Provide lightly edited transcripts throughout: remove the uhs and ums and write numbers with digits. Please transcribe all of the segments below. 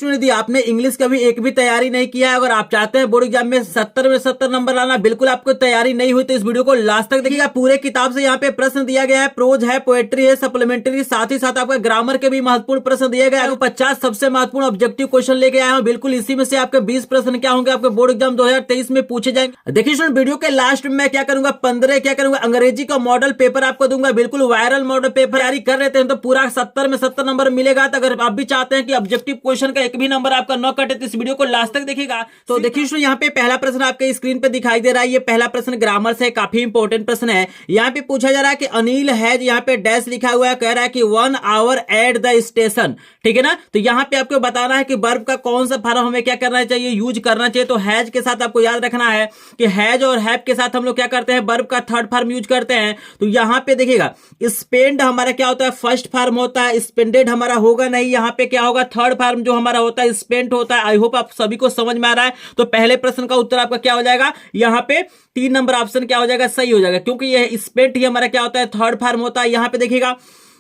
यदि आपने इंग्लिश का भी एक भी तैयारी नहीं किया है, अगर आप चाहते हैं बोर्ड एग्जाम में 70 में 70 नंबर लाना, बिल्कुल आपको तैयारी नहीं हुई तो इस वीडियो को लास्ट तक देखिएगा। पूरे किताब से यहाँ पे प्रश्न दिया गया है, प्रोज है, पोएट्री है, सप्लीमेंट्री, साथ ही साथ आपका ग्रामर के भी महत्वपूर्ण प्रश्न दिए गए हैं। 50 सबसे महत्वपूर्ण ऑब्जेक्टिव क्वेश्चन लेके आया हूँ, बिल्कुल इसी में से आपके 20 प्रश्न क्या होंगे आपके बोर्ड एग्जाम 2023 में पूछे जाएंगे। देखिए स्टूडेंट, वीडियो के लास्ट में मैं क्या करूंगा, 15 क्या करूंगा, अंग्रेजी का मॉडल पेपर आपको दूंगा, बिल्कुल वायरल मॉडल पेपर तैयारी कर रहे थे तो पूरा 70 में 70 नंबर मिलेगा। तो अगर आप भी चाहते हैं कि ऑब्जेक्टिव क्वेश्चन का एक भी नंबर आपका न कटे तो इस वीडियो को लास्ट तक देखिएगा। तो देखिए स्टूडेंट, यहाँ पे पहला प्रश्न आपके स्क्रीन पे दिखाई दे रहा है, ये पहला प्रश्न ग्रामर से काफी इंपॉर्टेंट प्रश्न है। यहाँ पे पूछा जा रहा है कि अनिल हैज, यहाँ पे डैश लिखा हुआ है, कह रहा है कि 1 आवर एट द स्टेशन, ठीक है ना। तो यहाँ पे आपको बताना है कि वर्ब का कौन सा फॉर्म हमें क्या करना चाहिए, यूज करना चाहिए। तो हैज के साथ आपको याद रखना है कि हैज और हैव के साथ हम लोग क्या करते हैं, वर्ब का थर्ड फॉर्म यूज करते हैं। तो यहाँ पे देखिएगा स्पेंड हमारा क्या होता है, फर्स्ट फॉर्म होता है, स्पेंडेड हमारा होगा नहीं, यहाँ पे क्या होगा, थर्ड फॉर्म जो हमारा होता है स्पेंट होता है। आई होप आप सभी को समझ में आ रहा है। तो पहले प्रश्न का उत्तर आपका क्या हो जाएगा, यहाँ पे 3 नंबर ऑप्शन क्या हो जाएगा, सही हो जाएगा, क्योंकि यह स्पेंट ही हमारा क्या होता है, थर्ड फॉर्म होता है। यहाँ पे देखिएगा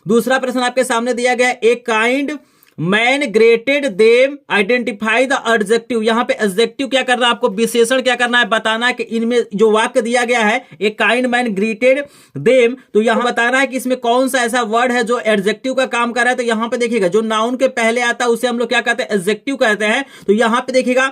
दूसरा प्रश्न आपके सामने दिया गया है, a kind man greeted them identify the adjective. यहाँ पे एडजेक्टिव क्या करना है, आपको विशेषण क्या करना है, बताना है कि इनमें जो वाक्य दिया गया है a kind man greeted them, तो यहाँ बताना है कि इसमें कौन सा ऐसा वर्ड है जो एडजेक्टिव का काम कर रहा है। तो यहाँ पे देखिएगा जो नाउन के पहले आता है उसे हम लोग क्या कहते हैं, एडजेक्टिव कहते हैं। तो यहाँ पे देखिएगा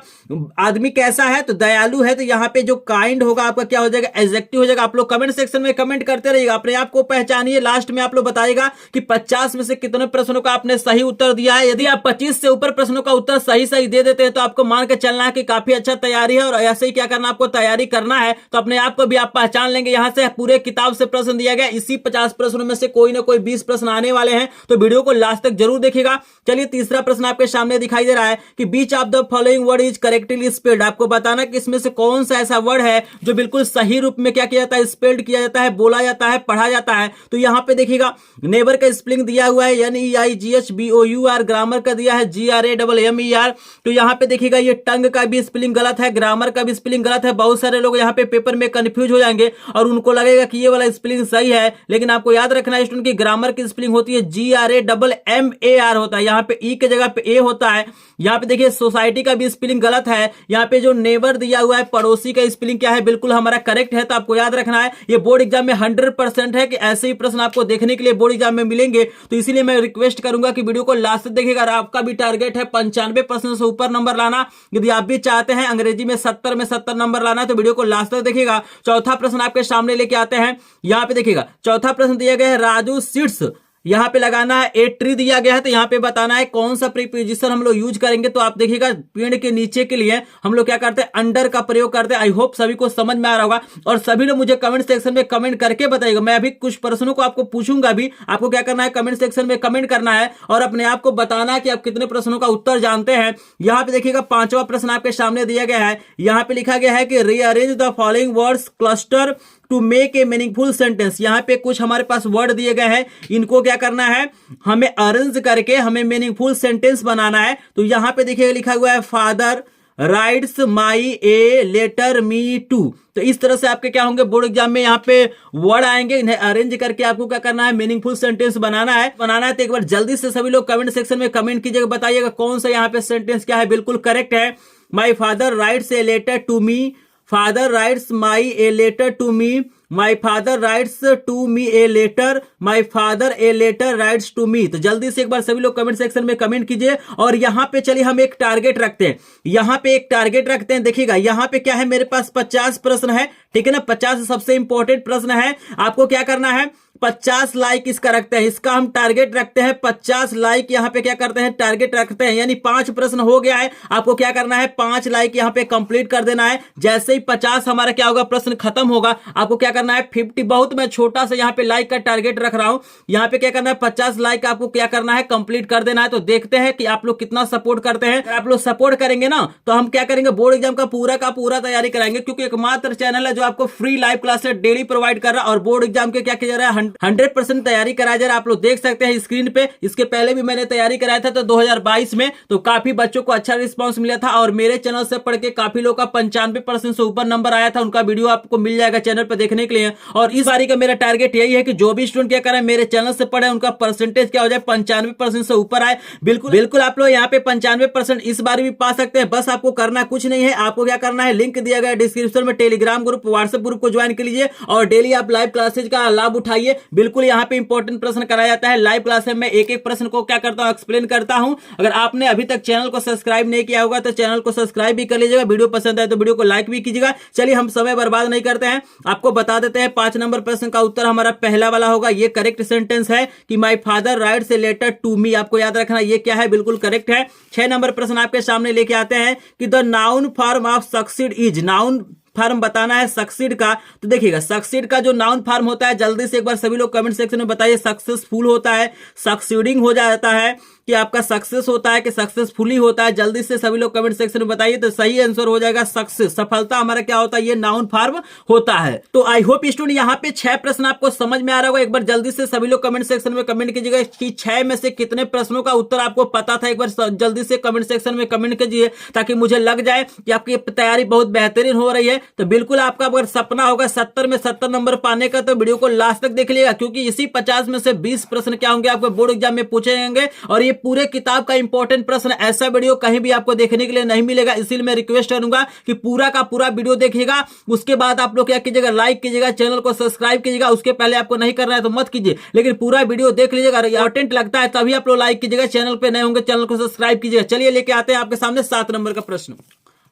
आदमी कैसा है, तो दयालु है, तो यहाँ पे जो काइंड होगा आपका क्या हो जाएगा, एडजेक्टिव हो जाएगा। आप लोग कमेंट सेक्शन में कमेंट करते रहिएगा, अपने आप को पहचानिए। लास्ट में आप लोग बताइएगा कि 50 में से कितने प्रश्नों का आपने सही उत्तर दिया है। यदि आप 25 से ऊपर प्रश्नों का उत्तर सही दे देते हैं तो आपको मान के चलना है कि काफी अच्छा तैयारी है, और ऐसे ही क्या करना, आपको तैयारी करना है। तो अपने आप को भी आप पहचान लेंगे। यहां से पूरे किताब से प्रश्न दिया गया, इसी 50 प्रश्नों में से कोई ना कोई 20 प्रश्न आने वाले हैं, तो वीडियो को लास्ट तक जरूर देखिएगा। चलिए तीसरा प्रश्न आपके सामने दिखाई दे रहा है कि which of the following word is correctly spelled. आपको बताना कि इसमें से कौन सा ऐसा वर्ड है जो बिल्कुल सही रूप में क्या किया जाता है, स्पेल्ड किया जाता है, बोला जाता है, पढ़ा जाता है। तो यहां पे देखिएगा नेबर का स्पेलिंग दिया हुआ है NEIGHBOUR, ग्रामर का दिया है GRAMMER। तो यहाँ पे देखिएगा ये टंग का भी स्पेलिंग गलत है, ग्रामर का भी स्पेलिंग गलत है। बहुत सारे लोग यहाँ पे पेपर में कंफ्यूज हो जाएंगे और उनको लगेगा कि ये वाला स्पेलिंग सही है, लेकिन आपको याद रखना है स्टूडेंट की ग्रामर की स्पेलिंग होती है GRAMMAR होता है, यहाँ पे ई के जगह पे ए होता है। यहाँ पे देखिए सोसाइटी का भी स्पेलिंग गलत है। यहाँ पे जो नेबर दिया हुआ है, पड़ोसी का स्पेलिंग क्या है, बिल्कुल हमारा करेक्ट है। तो आपको याद रखना है ये बोर्ड एग्जाम में 100% है कि ऐसे ही प्रश्न आपको देखने के लिए बोर्ड एग्जाम में मिलेंगे। तो इसीलिए मैं रिक्वेस्ट करूंगा कि वीडियो को लास्ट तक देखिएगा। आपका भी टारगेट है 95% से ऊपर नंबर लाना। यदि आप भी चाहते हैं अंग्रेजी में 70 में 70 नंबर लाना तो वीडियो को लास्ट तक देखिएगा। चौथा प्रश्न आपके सामने लेके आते हैं। यहाँ पे देखिएगा चौथा प्रश्न दिया गया है राजू सीड्स, यहाँ पे लगाना है ए ट्री दिया गया है। तो यहाँ पे बताना है कौन सा प्रीपोजिशन हम लोग यूज करेंगे। तो आप देखिएगा पेड़ के नीचे के लिए हम लोग क्या करते हैं, अंडर का प्रयोग करते हैं। आई होप सभी को समझ में आ रहा होगा, और सभी लोग मुझे कमेंट सेक्शन में कमेंट करके बताइएगा। मैं अभी कुछ प्रश्नों को आपको पूछूंगा, अभी आपको क्या करना है, कमेंट सेक्शन में कमेंट करना है और अपने आप को बताना है कि आप कितने प्रश्नों का उत्तर जानते हैं। यहाँ पे देखिएगा पांचवा प्रश्न आपके सामने दिया गया है। यहाँ पे लिखा गया है कि rearrange the following words cluster to make a meaningful sentence. यहाँ पे कुछ हमारे पास वर्ड दिए गए हैं, इनको क्या करना है, हमें अरेंज करके हमें मीनिंगफुल सेंटेंस बनाना है। तो यहाँ पे देखिए लिखा हुआ है father writes my a letter me to. तो इस तरह से आपके क्या होंगे, बोर्ड एग्जाम में यहाँ पे वर्ड आएंगे, इन्हें अरेंज करके आपको क्या करना है, मीनिंगफुल सेंटेंस बनाना है। तो एक बार जल्दी से सभी लोग कमेंट सेक्शन में कमेंट कीजिएगा, बताइएगा कौन सा यहाँ पे सेंटेंस क्या है, बिल्कुल करेक्ट है। My father writes a letter to me, father writes my a letter to me, my father writes to me a letter, my father a letter writes to me. तो जल्दी से एक बार सभी लोग कमेंट सेक्शन में comment कीजिए। और यहाँ पे चलिए हम एक टारगेट रखते हैं, यहाँ पे एक टारगेट रखते हैं। देखिएगा यहाँ पे क्या है, मेरे पास 50 प्रश्न है, ठीक है ना। 50 सबसे इंपॉर्टेंट प्रश्न है। आपको क्या करना है, 50 लाइक इसका रखते हैं, इसका हम टारगेट रखते हैं 50 लाइक। यहाँ पे क्या करते हैं, टारगेट रखते हैं, यानी 5 प्रश्न हो गया है। आपको क्या करना है, 5 लाइक यहाँ पे कंप्लीट कर देना है। जैसे ही 50 हमारा क्या होगा, प्रश्न खत्म होगा, आपको क्या करना है 50, बहुत मैं छोटा सा यहाँ पे लाइक का टारगेट रख रहा हूं। यहाँ पे क्या करना है, 50 लाइक आपको क्या करना है, कंप्लीट कर देना है। तो देखते हैं कि आप लोग कितना सपोर्ट करते हैं। आप लोग सपोर्ट करेंगे ना तो हम क्या करेंगे, बोर्ड एग्जाम का पूरा तैयारी कराएंगे, क्योंकि एकमात्र चैनल है जो आपको free live classes daily provide कर रहा है। और बोर्ड एग्जाम के क्या किया जा रहा है, 100% तैयारी कराया जा रहा है। आप लोग देख सकते हैं स्क्रीन पे, इसके पहले भी मैंने तैयारी कराया था तो 2022 में, तो काफी बच्चों को अच्छा रिस्पांस मिला था और मेरे चैनल से पढ़ के काफी लोग का 95% से ऊपर नंबर आया था। उनका वीडियो आपको मिल जाएगा चैनल पर देखने के लिए। और इस बारी का मेरा टारगेट यही है कि जो भी स्टूडेंट क्या करें मेरे चैनल से पढ़े उनका परसेंटेज क्या हो जाए 95% से ऊपर आए। बिल्कुल आप लोग यहाँ पे 95% इस बार भी पा सकते हैं। बस आपको करना कुछ नहीं है, आपको क्या करना है, लिंक दिया गया डिस्क्रिप्शन में, टेलीग्राम ग्रुप, व्हाट्सएप ग्रुप को ज्वाइन कर लीजिए और डेली आप लाइव क्लासेज का लाभ उठाइए। बिल्कुल यहाँ पे इंपॉर्टेंट प्रश्न कराया जाता है लाइव क्लास में। मैं एक एक प्रश्न को क्या करता हूँ, एक्सप्लेन करता हूँ। अगर आपने अभी तक चैनल को सब्सक्राइब नहीं किया होगा तो चैनल को सब्सक्राइब भी कर लीजिएगा। वीडियो पसंद आए तो वीडियो को लाइक भी कीजिएगा। चलिए हम समय बर्बाद नहीं करते हैं, आपको बता देते हैं। 5 नंबर प्रश्न का उत्तर हमारा पहला वाला होगा। ये करेक्ट सेंटेंस है कि my father writes a letter to me. आपको याद रखना ये क्या है, बिल्कुल करेक्ट है। 6 नंबर प्रश्न आपके सामने लेके आते हैं कि the noun form of succeed is. Noun form बताना है सक्सीड का। तो देखिएगा सक्सीड का जो नाउन फॉर्म होता है, जल्दी से एक बार सभी लोग कमेंट सेक्शन में बताइए। सक्सेसफुल होता है, सक्सीडिंग हो जाता है, कि आपका सक्सेस होता है कि सक्सेसफुली होता है। जल्दी से सभी लोग कमेंट सेक्शन में बताइए। तो सही आंसर हो जाएगा सक्सेस। सफलता हमारा क्या होता है, ये नाउन फॉर्म होता है। तो आई होप स्टूडेंट यहाँ पे 6 प्रश्न आपको समझ में आ रहा होगा। एक बार जल्दी से सभी लोग कमेंट सेक्शन में कमेंट कीजिएगा कि 6 में से कितने प्रश्नों का उत्तर आपको पता था। एक बार जल्दी से कमेंट सेक्शन में कमेंट कीजिए ताकि मुझे लग जाए कि आपकी तैयारी बहुत बेहतरीन हो रही है। तो बिल्कुल आपका अगर सपना होगा 70 में 70 नंबर पाने का तो वीडियो को लास्ट तक देख लीजिएगा, क्योंकि इसी 50 में से 20 प्रश्न क्या होंगे आपको बोर्ड एग्जाम में पूछे जाएंगे। और ये पूरे किताब इंपॉर्टेंट प्रश्न, ऐसा वीडियो कहीं भी आपको देखने के लिए नहीं मिलेगा। इसीलिए मैं रिक्वेस्ट करूंगा कि पूरा का पूरा वीडियो देखिएगा। उसके बाद आप लोग क्या कीजिएगा, लाइक कीजिएगा, चैनल को सब्सक्राइब कीजिएगा। उसके पहले आपको नहीं करना है तो मत कीजिए, लेकिन पूरा वीडियो देख लीजिएगा। इंपॉर्टेंट लगता है तभी आप लोग लाइक कीजिएगा, चैनल पे नए होंगे चैनल को सब्सक्राइब कीजिएगा। चलिए लेके आते हैं आपके सामने 7 नंबर का प्रश्न।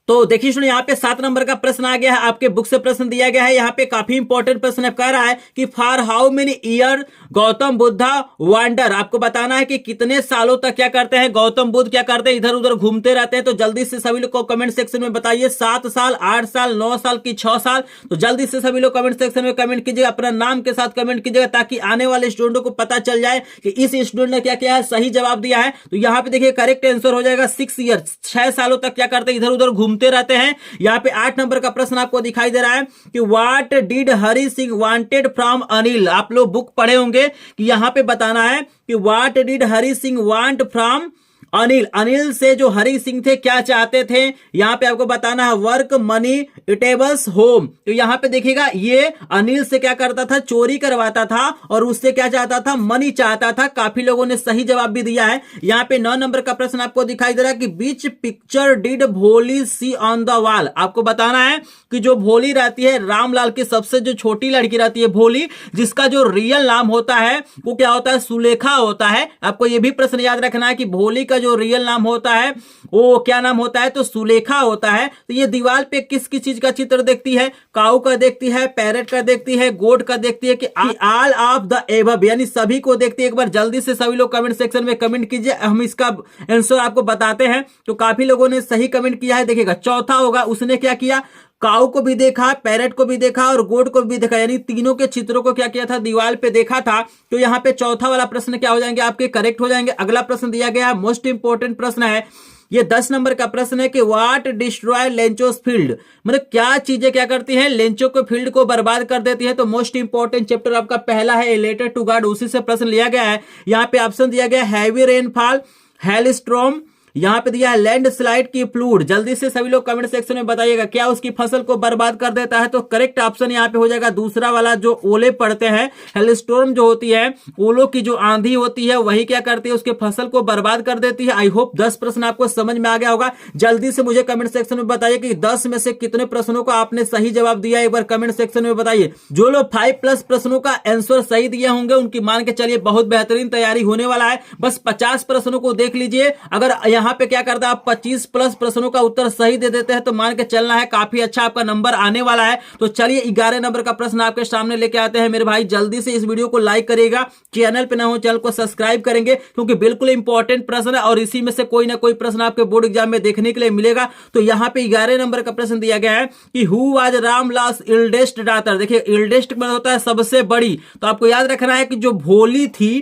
तो देखिए सुनिए, यहाँ पे 7 नंबर का प्रश्न आ गया है। आपके बुक से प्रश्न दिया गया है। यहाँ पे काफी इंपॉर्टेंट प्रश्न है। कह रहा है कि for how many year Gautam Buddha wonder. आपको बताना है कि कितने सालों तक क्या करते हैं गौतम बुद्ध, क्या करते हैं, इधर उधर घूमते रहते हैं। तो जल्दी से सभी लोग को कमेंट सेक्शन में बताइए। 7 साल, 8 साल, 9 साल की 6 साल। तो जल्दी से सभी लोग कमेंट सेक्शन में कमेंट कीजिएगा, अपना नाम के साथ कमेंट कीजिएगा ताकि आने वाले स्टूडेंटों को पता चल जाए कि इस स्टूडेंट ने क्या किया है, सही जवाब दिया है। तो यहाँ पे देखिए करेक्ट आंसर हो जाएगा 6 ईयर। 6 सालों तक क्या करते हैं, इधर उधर घूमते रहते हैं। यहाँ पे 8 नंबर का प्रश्न आपको दिखाई दे रहा है कि what did Hari Singh wanted from Anil. आप लोग बुक पढ़े होंगे कि यहाँ पे बताना है कि what did Hari Singh want from Anil. Anil से जो हरि सिंह थे क्या चाहते थे, यहाँ पे आपको बताना है वर्क, मनी, इटेबल्स, होम। तो यहाँ पे देखिएगा ये अनिल से क्या करता था, चोरी करवाता था और उससे क्या चाहता था, मनी चाहता था। काफी लोगों ने सही जवाब भी दिया है। यहाँ पे 9 नंबर का प्रश्न आपको दिखाई दे रहा है कि बीच पिक्चर डिड भोली सी ऑन द वॉल। आपको बताना है कि जो भोली रहती है, रामलाल की सबसे जो छोटी लड़की रहती है भोली, जिसका जो रियल नाम होता है वो क्या होता है, सुलेखा होता है। आपको ये भी प्रश्न याद रखना है कि भोली का जो रियल नाम होता है वो क्या नाम होता है, तो सुलेखा होता है। तो ये दीवार पे किस किस चीज का चित्र देखती है, काऊ का देखती है, पैरेट का देखती है, गोट का देखती है कि ऑल ऑफ द एबव, यानी सभी को देखती है। एक बार जल्दी से सभी लोग कमेंट सेक्शन में कमेंट कीजिए, हम इसका आंसर आपको बताते हैं। तो काफी लोगों ने सही कमेंट किया है। देखिएगा चौथा होगा, उसने क्या किया, काऊ को भी देखा, पैरेट को भी देखा और गोट को भी देखा, यानी तीनों के चित्रों को क्या किया था, दीवार पे देखा था। तो यहाँ पे चौथा वाला प्रश्न क्या हो जाएंगे, आपके करेक्ट हो जाएंगे। अगला प्रश्न दिया गया है, मोस्ट इंपोर्टेंट प्रश्न है ये। 10 नंबर का प्रश्न है कि व्हाट डिस्ट्रॉय लेंचोस फील्ड। मतलब क्या चीजें क्या करती हैं, लेंचो के फील्ड को बर्बाद कर देती है। तो मोस्ट इंपोर्टेंट चैप्टर आपका पहला है, ए लेटर टू गॉड, उसी से प्रश्न लिया गया है। यहाँ पे ऑप्शन दिया गया हैवी रेनफॉल, हेलस्टॉर्म, यहाँ पे दिया है लैंड स्लाइड की फ्लूड। जल्दी से सभी लोग कमेंट सेक्शन में बताइएगा क्या उसकी फसल को बर्बाद कर देता है। तो करेक्ट ऑप्शन यहाँ पे हो जाएगा दूसरा वाला, जो ओले पड़ते हैं। हेलस्टॉर्म जो होती है, ओलों की जो आंधी होती है, वही क्या करती है, उसके फसल को बर्बाद कर देती है। आई होप 10 प्रश्न आपको समझ में आ गया होगा। जल्दी से मुझे कमेंट सेक्शन में बताइए कि 10 में से कितने प्रश्नों को आपने सही जवाब दिया। एक बार कमेंट सेक्शन में बताइए। जो लोग 5+ प्रश्नों का आंसर सही दिए होंगे उनकी मान के चलिए बहुत बेहतरीन तैयारी होने वाला है। बस 50 प्रश्नों को देख लीजिए। अगर यहाँ पे क्या करता है, आप 25+ प्रश्नों का उत्तर सही दे देते हैं तो मान के चलना है काफी अच्छा आपका नंबर आने वाला है। तो चलिए 11 नंबर का प्रश्न आपके सामने लेके आते हैं मेरे भाई। जल्दी से इस वीडियो को लाइक करिएगा, चैनल पे ना हो चैनल को सब्सक्राइब करेंगे, क्योंकि बिल्कुल इंपॉर्टेंट प्रश्न है और इसी में से कोई ना कोई प्रश्न आपके बोर्ड एग्जाम में देखने के लिए मिलेगा। तो यहाँ पे 11 नंबर का प्रश्न दिया गया है कि हु वाज रामलास इल्डेस्ट डॉटर। देखिए इल्डेस्ट मतलब होता है सबसे बड़ी। तो आपको याद रखना है कि जो भोली थी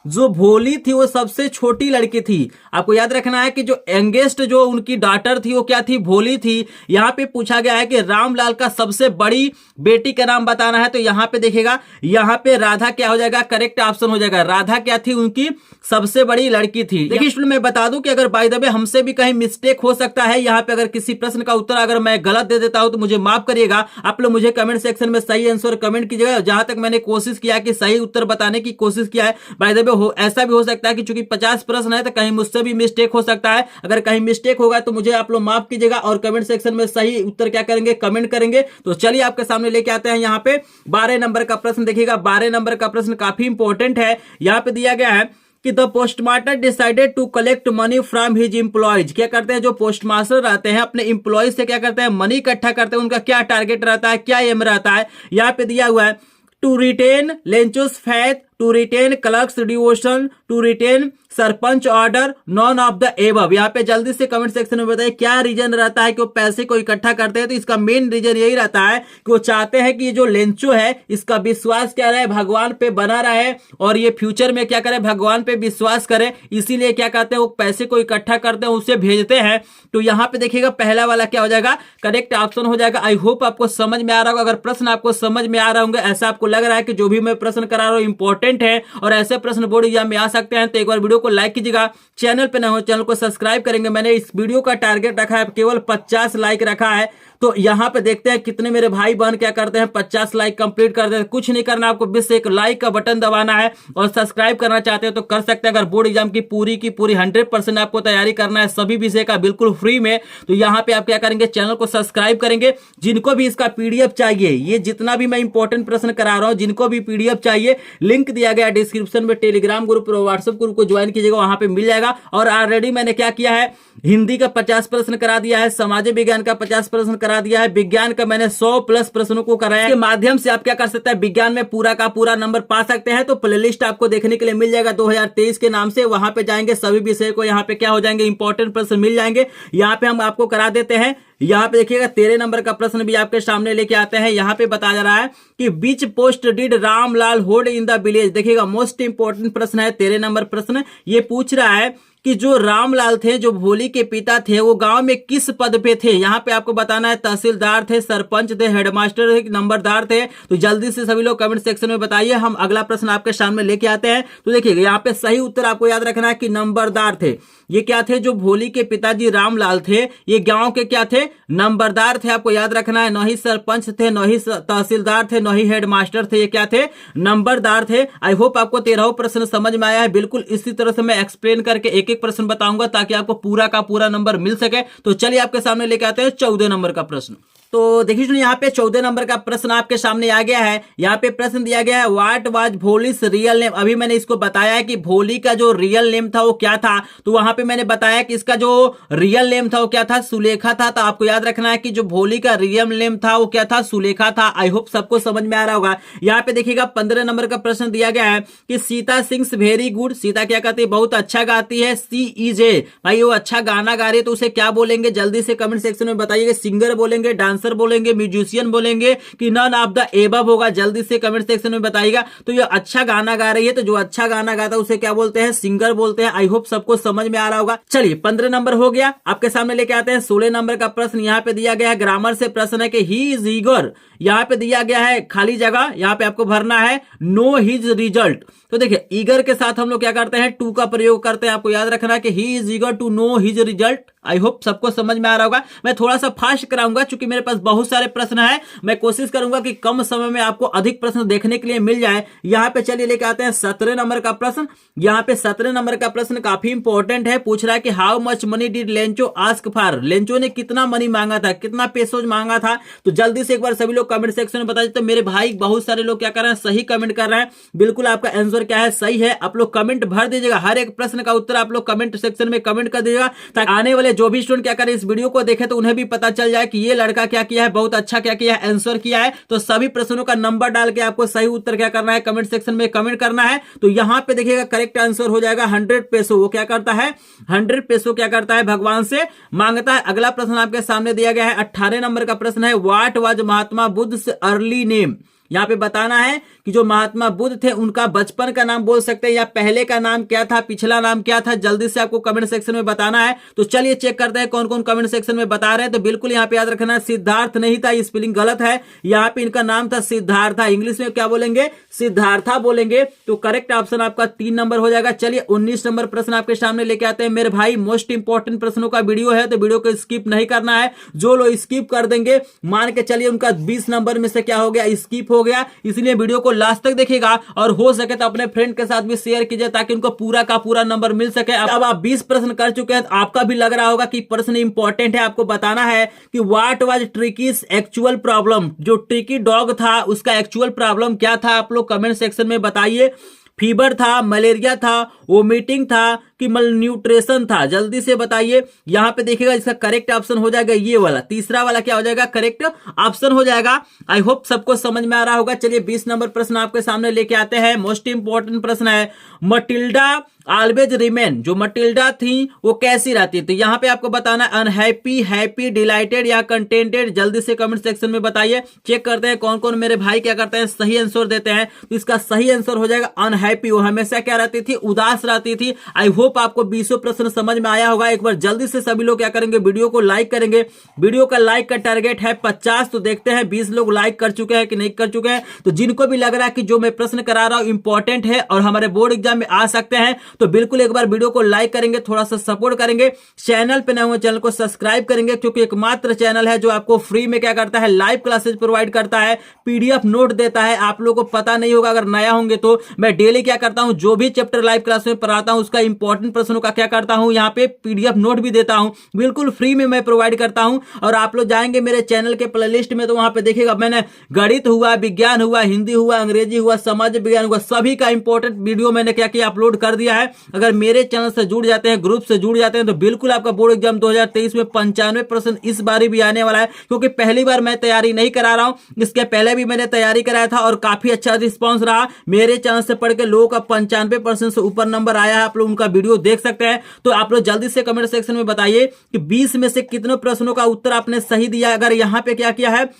जो भोली थी वो सबसे छोटी लड़की थी। आपको याद रखना है कि जो यंगेस्ट जो उनकी डॉटर थी वो क्या थी, भोली थी। यहाँ पे पूछा गया है कि रामलाल का सबसे बड़ी बेटी का नाम बताना है, तो यहाँ पे देखिएगा, यहाँ पे राधा क्या हो जाएगा, करेक्ट ऑप्शन हो जाएगा। राधा क्या थी, उनकी सबसे बड़ी लड़की थी। देखिए स्टूडेंट, मैं बता दूं कि अगर बाय द वे हमसे भी कहीं मिस्टेक हो सकता है, यहाँ पे अगर किसी प्रश्न का उत्तर अगर मैं गलत दे देता हूं तो मुझे माफ करिएगा। आप लोग मुझे कमेंट सेक्शन में सही आंसर कमेंट कीजिएगा। जहां तक मैंने कोशिश किया कि सही उत्तर बताने की कोशिश किया है। बाय द वे ऐसा भी हो सकता है कि चूंकि 50 प्रश्न है तो कहीं मुझसे भी मिस्टेक हो सकता है। अगर कहीं मिस्टेक होगा तो मुझे आप लोग माफ कीजिएगा और कमेंट सेक्शन में सही उत्तर क्या करेंगे, कमेंट करेंगे। तो चलिए आपके सामने लेके आते हैं यहाँ पे 12 नंबर का प्रश्न। देखिएगा 12 नंबर का प्रश्न काफी इंपॉर्टेंट है। यहाँ पे दिया गया है कि the postmaster decided to collect money from his employees. क्या करते हैं, जो पोस्टमास्टर रहते हैं अपने एम्प्लॉयज से क्या करते हैं, मनी इकट्ठा करते हैं। उनका क्या टारगेट रहता है, क्या एम रहता है, यहाँ पे दिया हुआ है to retain Lencho's faith, to retain clerk's devotion, to retain sarpanch order, none of the above. यहाँ पे जल्दी से कमेंट सेक्शन में बताइए क्या रीजन रहता है कि वो पैसे को इकट्ठा करते हैं। तो इसका मेन रीजन यही रहता है कि वो चाहते हैं कि ये जो लेंचो है इसका विश्वास क्या रहे, भगवान पे बना रहे और ये फ्यूचर में क्या करे, भगवान पे विश्वास करे। इसीलिए क्या कहते हैं, वो पैसे को इकट्ठा करते हैं, उसे भेजते हैं। तो यहाँ पे देखिएगा पहला वाला क्या हो जाएगा, करेक्ट ऑप्शन हो जाएगा। आई होप आपको समझ में आ रहा होगा। अगर प्रश्न आपको समझ में आ रहा होंगे, ऐसा आपको लग रहा है कि जो भी मैं प्रश्न करा रहा हूँ इंपॉर्टेंट है और ऐसे प्रश्न बोर्ड एग्जाम में आ सकते हैं, तो एक बार वीडियो को लाइक कीजिएगा। चैनल पे न हो चैनल को सब्सक्राइब करेंगे। मैंने इस वीडियो का टारगेट रखा है केवल 50 लाइक रखा है। तो यहाँ पे देखते हैं कितने मेरे भाई बहन क्या करते हैं, 50 लाइक कंप्लीट कर देते हैं। कुछ नहीं करना, आपको बस एक लाइक का बटन दबाना है और सब्सक्राइब करना चाहते हैं तो कर सकते हैं। अगर बोर्ड एग्जाम की पूरी 100% आपको तैयारी करना है सभी विषय का बिल्कुल फ्री में, तो यहाँ पे आप क्या करेंगे, चैनल को सब्सक्राइब करेंगे। जिनको भी इसका पीडीएफ चाहिए, ये जितना भी मैं इंपॉर्टेंट प्रश्न करा रहा हूँ, जिनको भी पीडीएफ चाहिए, लिंक दिया गया डिस्क्रिप्शन में, टेलीग्राम ग्रुप और व्हाट्सएप ग्रुप को ज्वाइन कीजिएगा, वहां पे मिल जाएगा। और ऑलरेडी मैंने क्या किया है, हिंदी का 50 प्रश्न करा दिया है, समाज विज्ञान का 50 प्रश्न करा दिया है, विज्ञान का मैंने 100+ प्रश्नों को कराया। इसके माध्यम से आप क्या कर सकते हैं, विज्ञान में पूरा का पूरा नंबर पा सकते हैं। तो प्लेलिस्ट आपको देखने के लिए मिल जाएगा 2023 के नाम से, वहां पे जाएंगे सभी विषय को, यहाँ पे क्या हो जाएंगे, इंपॉर्टेंट प्रश्न मिल जाएंगे। यहाँ पे हम आपको करा देते हैं। यहाँ पे देखिएगा 13 नंबर का प्रश्न भी आपके सामने लेके आते हैं। यहाँ पे बताया जा रहा है कि which post did Ramlal hold in the village. देखिएगा मोस्ट इंपॉर्टेंट प्रश्न है 13 नंबर प्रश्न। ये पूछ रहा है कि जो रामलाल थे, जो भोली के पिता थे, वो गांव में किस पद पे थे। यहाँ पे आपको बताना है तहसीलदार थे, सरपंच थे, हेडमास्टर थे, नंबरदार थे। तो जल्दी से सभी लोग कमेंट सेक्शन में बताइए। हम अगला प्रश्न आपके सामने लेके आते हैं। तो देखिए यहाँ पे सही उत्तर आपको याद रखना है कि नंबरदार थे। ये क्या थे, जो भोली के पिताजी रामलाल थे, ये गांव के क्या थे, नंबरदार थे। आपको याद रखना है, न ही सरपंच थे, न ही तहसीलदार थे, न ही हेडमास्टर थे, ये क्या थे, नंबरदार थे। आई होप आपको 13 प्रश्न समझ में आया है। बिल्कुल इसी तरह से मैं एक्सप्लेन करके एक एक प्रश्न बताऊंगा ताकि आपको पूरा का पूरा नंबर मिल सके। तो चलिए आपके सामने लेके आते हैं 14 नंबर का प्रश्न। तो देखिए यहाँ पे 14 नंबर का प्रश्न आपके सामने आ गया है। यहाँ पे प्रश्न दिया गया है, व्हाट वाज भोलीस रियल नेम। अभी मैंने इसको बताया है कि भोली का जो रियल नेम था वो क्या था। तो वहां पे मैंने बताया कि इसका जो रियल नेम था वो क्या था, सुलेखा था। तो आपको याद रखना है कि जो भोली का रियल नेम था वो क्या था, सुलेखा था। आई होप सबको समझ में आ रहा होगा। यहाँ पे देखिएगा 15 नंबर का प्रश्न दिया गया है कि Sita sings very good. Sita क्या कहती है, बहुत अच्छा गाती है। सी इज ए, भाई वो अच्छा गाना गा रही है तो उसे क्या बोलेंगे, जल्दी से कमेंट सेक्शन में बताइएगा। सिंगर बोलेंगे, डांसर बोलेंगे, म्यूजिशियन बोलेंगे कि नन ऑफ द एबव होगा, जल्दी से कमेंट सेक्शन में बताइएगा। तो ये अच्छा गाना गा रही है, तो जो अच्छा गाना गाता है उसे क्या बोलते हैं, सिंगर बोलते हैं। आई होप सबको समझ में आ रहा होगा। चलिए 15 नंबर हो गया। आपके सामने लेके आते हैं 16 नंबर का प्रश्न। यहाँ पे दिया गया है, ग्रामर से प्रश्न है कि ही इज ईगर। यहाँ पे दिया गया है खाली जगह, यहाँ पे आपको भरना है नो हिज रिजल्ट। तो देखिए ईगर के साथ हम लोग क्या करते हैं, टू का प्रयोग करते हैं। आपको याद रखना है कि he is eager to know his result. I hope सबको समझ में आ रहा होगा। मैं थोड़ा सा फास्ट कराऊंगा क्योंकि मेरे पास बहुत सारे प्रश्न है। मैं कोशिश करूंगा कि कम समय में आपको अधिक प्रश्न देखने के लिए मिल जाए। यहाँ पे चलिए लेके आते हैं 17 नंबर का प्रश्न। यहाँ पे 17 नंबर का प्रश्न काफी इंपॉर्टेंट है। पूछ रहा है कि how much money did Lencho ask for. Lencho ने कितना मनी मांगा था, कितना पैसों मांगा था। तो जल्दी से एक बार सभी लोग कमेंट सेक्शन में बता देते। तो मेरे भाई बहुत सारे लोग क्या कर रहे हैं, सही कमेंट कर रहे हैं। बिल्कुल आपका आंसर क्या है, सही है। आप लोग कमेंट भर दीजिएगा, हर एक प्रश्न का उत्तर आप लोग कमेंट सेक्शन में कमेंट कर दीजिएगा ताकि आने वाले जो भी स्टूडेंट क्या करें इस वीडियो को देखे तो उन्हें भी पता चल जाए कि ये लड़का क्या किया है, बहुत अच्छा क्या किया है, आंसर किया है। तो सभी प्रश्नों का नंबर डाल के आपको सही उत्तर क्या करना है, कमेंट सेक्शन में कमेंट करना है। तो यहां पे देखिएगा करेक्ट आंसर हो जाएगा 100 पैसों। वो क्या करता है, 100 पैसों क्या करता है, भगवान से मांगता है। अगला प्रश्न आपके सामने दिया गया है 18 नंबर का प्रश्न है, what was Mahatma Buddha early name. यहाँ पे बताना है कि जो महात्मा बुद्ध थे उनका बचपन का नाम बोल सकते हैं या पहले का नाम क्या था, पिछला नाम क्या था, जल्दी से आपको कमेंट सेक्शन में बताना है। तो चलिए चेक करते हैं कौन कौन कमेंट सेक्शन में बता रहे हैं। तो बिल्कुल यहाँ पे याद रखना है सिद्धार्थ नहीं था, ये स्पेलिंग गलत है, यहाँ पे इनका नाम था सिद्धार्था, इंग्लिश में क्या बोलेंगे सिद्धार्था बोलेंगे। तो करेक्ट ऑप्शन आपका 3 नंबर हो जाएगा। चलिए 19 नंबर प्रश्न आपके सामने लेके आते हैं मेरे भाई। मोस्ट इंपॉर्टेंट प्रश्नों का वीडियो है तो वीडियो को स्किप नहीं करना है, जो लोग स्किप कर देंगे मान के चलिए उनका 20 नंबर में से क्या हो गया स्किप हो गया, इसलिए वीडियो को लास्ट तक देखिएगा और हो सके तो अपने फ्रेंड के साथ भी शेयर कीजिए ताकि उनको पूरा का पूरा नंबर मिल सके। अब आप 20 प्रश्न कर चुके हैं तो आपका भी लग रहा होगा कि प्रश्न इंपॉर्टेंट है। आपको बताना है कि व्हाट वाज ट्रिकीज एक्चुअल प्रॉब्लम, जो ट्रिकी डॉग था उसका एक्चुअल प्रॉब्लम क्या था, आप लोग कमेंट सेक्शन में बताइए। फीवर था, मलेरिया था, वोमिटिंग था कि मलन्यूट्रिशन था, जल्दी से बताइए। यहां पे देखिएगा इसका करेक्ट ऑप्शन हो जाएगा ये वाला, तीसरा वाला क्या हो जाएगा करेक्ट ऑप्शन हो जाएगा। आई होप सबको समझ में आ रहा होगा। चलिए 20 नंबर प्रश्न आपके सामने लेके आते हैं। मोस्ट इंपॉर्टेंट प्रश्न है मटिल्डा ऑलवेज रिमेन, जो मटिल्डा थी वो कैसी रहती थी, यहां पे आपको बताना अनहैप्पी, हैप्पी, डिलाइटेड या कंटेंटेड, जल्दी से कमेंट सेक्शन में बताइए। चेक करते हैं कौन कौन मेरे भाई क्या करते हैं सही आंसर देते हैं। तो इसका सही आंसर हो जाएगा अनहैप्पी, वो हमेशा क्या रहती थी उदास रहती थी। आई होप आपको 20 प्रश्न समझ में आया होगा। एक बार जल्दी से सभी लोग क्या करेंगे वीडियो को लाइक करेंगे, वीडियो का लाइक का टारगेट है 50, तो देखते हैं 20 लोग लाइक कर चुके हैं कि नहीं कर चुके हैं। तो जिनको भी लग रहा है कि जो मैं प्रश्न करा रहा हूं इंपॉर्टेंट है और हमारे बोर्ड एग्जाम में आ सकते हैं तो बिल्कुल एक बार वीडियो को लाइक करेंगे, थोड़ा सा सपोर्ट करेंगे। चैनल पे नए हुए चैनल को सब्सक्राइब करेंगे क्योंकि एकमात्र चैनल है जो आपको फ्री में क्या करता है लाइव क्लासेस प्रोवाइड करता है, पीडीएफ नोट देता है। आप लोगों को पता नहीं होगा अगर नया होंगे तो मैं डेली क्या करता हूं जो भी चैप्टर लाइव क्लास में पढ़ाता हूं उसका इंपॉर्टेंट प्रश्नों का क्या करता हूं यहाँ पे पीडीएफ नोट भी देता हूं, बिल्कुल फ्री में मैं प्रोवाइड करता हूं। और आप लोग जाएंगे मेरे चैनल के प्लेलिस्ट में तो वहां पे देखिएगा मैंने गणित हुआ, विज्ञान हुआ, हिंदी हुआ, अंग्रेजी हुआ, समाज विज्ञान हुआ, सभी का इंपॉर्टेंट वीडियो मैंने क्या किया अपलोड कर दिया है। अगर मेरे चैनल से जुड़ जाते हैं, ग्रुप से जुड़ जाते हैं तो बिल्कुल आपका बोर्ड एग्जाम 2023 में 95% इस बार भी आने वाला है, क्योंकि पहली बार मैं तैयारी नहीं करा रहा हूं। इसके पहले भी मैंने तैयारी कराया था और काफी अच्छा रिस्पांस रहा। मेरे चैनल से पढ़ के लोगों का 95% से ऊपर नंबर आया है। आप लोग उनका वीडियो देख सकते हैं। तो आप लोग जल्दी से कमेंट सेक्शन में बताइए कि 20 में से कितने प्रश्नों का उत्तर आपने सही दिया। अगर यहां पे क्या किया है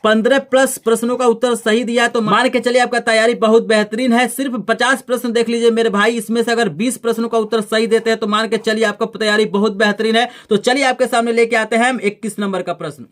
15+ प्रश्नों का उत्तर सही दिया है तो मान के चलिए आपका तैयारी बहुत बेहतरीन है। सिर्फ 50 प्रश्न देख लीजिए मेरे भाई, इसमें से अगर 20 प्रश्नों का उत्तर सही देते हैं तो मान के चलिए आपका तैयारी बहुत बेहतरीन है। तो चलिए आपके सामने लेके आते हैं हम 21 नंबर का प्रश्न।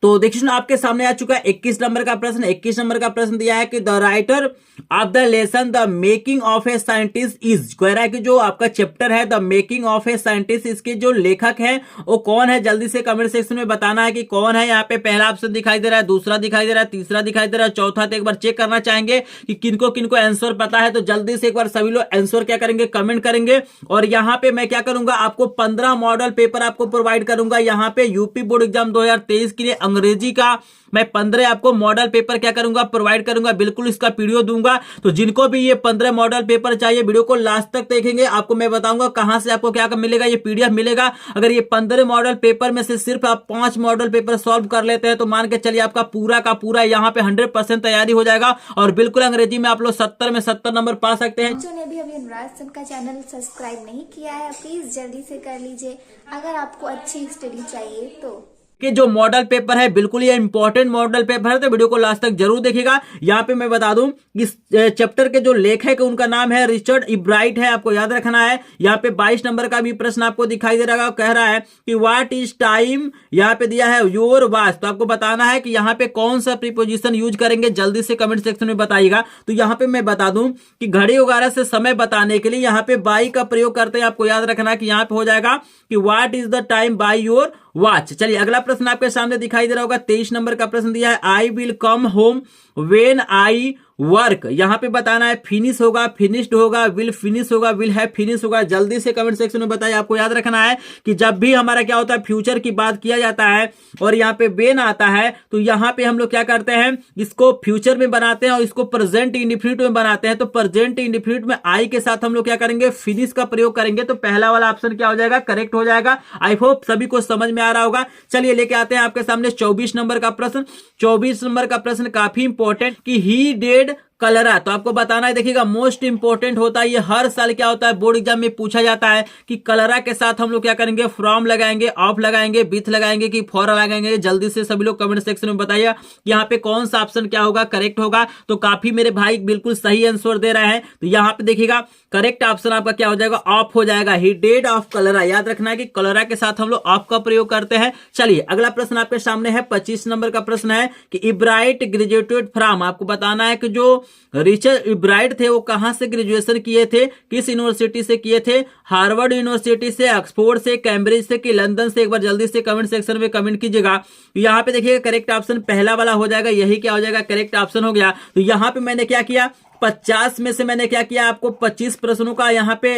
तो देखिए आपके सामने आ चुका है 21 नंबर का प्रश्न। 21 नंबर का प्रश्न दिया है कि the writer of the lesson the making of a scientist is, कह रहा है कि जो आपका चैप्टर है the making of a scientist, इसके जो लेखक है वो कौन है, जल्दी से कमेंट सेक्शन में बताना है कि कौन है। यहाँ पे पहला ऑप्शन दिखाई दे रहा है, दूसरा दिखाई दे रहा है, तीसरा दिखाई दे रहा है, चौथा। तो एक बार चेक करना चाहेंगे कि किनको किनको आंसर पता है, तो जल्दी से एक बार सभी लोग आंसर क्या करेंगे कमेंट करेंगे। और यहाँ पे मैं क्या करूंगा आपको 15 मॉडल पेपर आपको प्रोवाइड करूंगा। यहाँ पे यूपी बोर्ड एग्जाम 2023 के लिए अंग्रेजी का मैं 15 आपको मॉडल पेपर क्या करूंगा प्रोवाइड करूंगा, बिल्कुल इसका पीडीएफ दूंगा। तो जिनको भी ये 15 मॉडल पेपर चाहिए वीडियो को लास्ट तक देखेंगे, आपको मैं बताऊंगा कहां से आपको क्या मिलेगा, ये पीडीएफ मिलेगा। अगर ये 15 मॉडल पेपर में से सिर्फ आप 5 मॉडल पेपर सॉल्व कर लेते हैं तो मान के चलिए आपका पूरा का पूरा यहाँ पे 100% तैयारी हो जाएगा और बिल्कुल अंग्रेजी में आप लोग 70 में 70 नंबर पा सकते हैं। जो ने भी अभी अनुराग सर का चैनल सब्सक्राइब नहीं किया है प्लीज जल्दी से कर लीजिए अगर आपको अच्छी स्टडी चाहिए तो। कि जो मॉडल पेपर है बिल्कुल ये इंपॉर्टेंट मॉडल पेपर है, तो वीडियो को लास्ट तक जरूर देखिएगा। यहाँ पे मैं बता दूं इस चैप्टर के जो लेखक है उनका नाम है रिचर्ड इब्राइट है, आपको याद रखना है। यहाँ पे 22 नंबर का भी प्रश्न आपको दिखाई दे रहा है, कह रहा है कि व्हाट इज टाइम, यहाँ पे दिया है योर वॉच, तो आपको बताना है कि यहाँ पे कौन सा प्रीपोजिशन यूज करेंगे, जल्दी से कमेंट सेक्शन में बताइएगा। तो यहाँ पे मैं बता दूं कि घड़ी वगैरह से समय बताने के लिए यहाँ पे बाई का प्रयोग करते हैं। आपको याद रखना है कि यहाँ पे हो जाएगा कि what is the time by your watch. चलिए अगला प्रश्न आपके सामने दिखाई दे रहा होगा, 23 नंबर का प्रश्न दिया है I will come home when I work, यहाँ पे बताना है फिनिश होगा, फिनिश्ड होगा, विल फिनिश होगा, विल हैव फिनिश होगा। जल्दी से कमेंट सेक्शन में बताइए। आपको याद रखना है कि जब भी हमारा क्या होता है फ्यूचर की बात किया जाता है और यहाँ पे वेन आता है तो यहाँ पे हम लोग क्या करते हैं इसको फ्यूचर में बनाते हैं और इसको प्रेजेंट इंडिफिनिट में बनाते हैं। तो प्रेजेंट इंडिफिनिट में आई के साथ हम लोग क्या करेंगे फिनिश का प्रयोग करेंगे। तो पहला वाला ऑप्शन क्या हो जाएगा करेक्ट हो जाएगा। आई होप सभी को समझ में आ रहा होगा। चलिए लेके आते हैं आपके सामने 24 नंबर का प्रश्न। 24 नंबर का प्रश्न काफी इंपॉर्टेंट कि ही डेड कलरा। तो आपको बताना है, देखिएगा मोस्ट इंपोर्टेंट होता है ये, हर साल क्या होता है बोर्ड एग्जाम में पूछा जाता है कि कलरा के साथ हम लोग क्या करेंगे, फ्रॉम लगाएंगे, ऑफ लगाएंगे, विथ लगाएंगे कि फॉर लगाएंगे। जल्दी से सभी लोग कमेंट सेक्शन में बताइए यहाँ पे कौन सा ऑप्शन क्या होगा, करेक्ट होगा। तो काफी मेरे भाई बिल्कुल सही आंसर दे रहे हैं। तो यहाँ पे देखिएगा करेक्ट ऑप्शन आपका क्या हो जाएगा, ऑफ हो जाएगा। ही डेड ऑफ कलरा, याद रखना है कि कलरा के साथ हम लोग ऑफ का प्रयोग करते हैं। चलिए अगला प्रश्न आपके सामने है, 25 नंबर का प्रश्न है कि इब्राइट ग्रेजुएटेड फ्रॉम। आपको बताना है कि जो रिचर्ड इब्राइट थे वो कहां से ग्रेजुएशन किए थे, किस यूनिवर्सिटी से किए थे, हार्वर्ड यूनिवर्सिटी से, ऑक्सफोर्ड से, कैम्ब्रिज से कि लंदन से। एक बार जल्दी से कमेंट सेक्शन में कमेंट कीजिएगा। यहाँ पे देखिएगा करेक्ट ऑप्शन पहला वाला हो जाएगा, यही क्या हो जाएगा, करेक्ट ऑप्शन हो गया। तो यहाँ पे मैंने क्या किया, 50 में से मैंने क्या किया, आपको 25 प्रश्नों का यहाँ पे